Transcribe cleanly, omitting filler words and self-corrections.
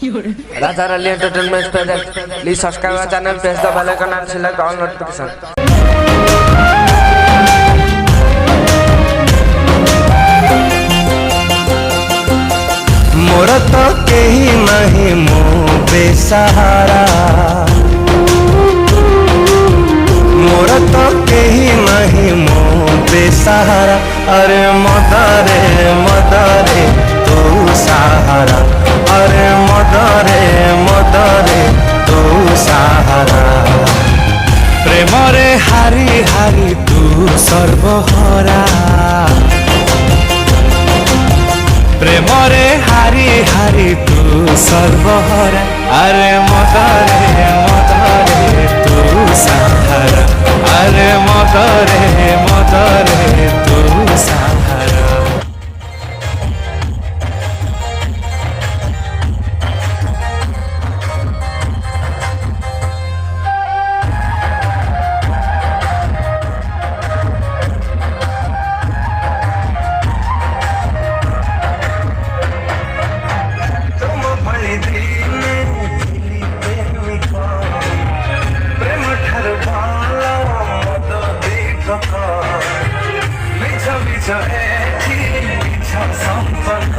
Radha Rally Entertainment present. Please subscribe our channel, press the bell icon and select all notifications. मोर तो कहीं नहीं मो बेसहारा, मोर तो कहीं नहीं मो बेसहारा। अरे मदरे मदरे तू सहारा, अरे मदरे मदरे तू सहारा। प्रेम रे हारी हारी तू सर्वहरा, प्रेम रे हारी हारी तू सर्वहरा। अरे मदरे मदरे तू सहारा, अरे मदरे मदरे तू सहारा। मिठा मिठा एक ही मिठा संपर्क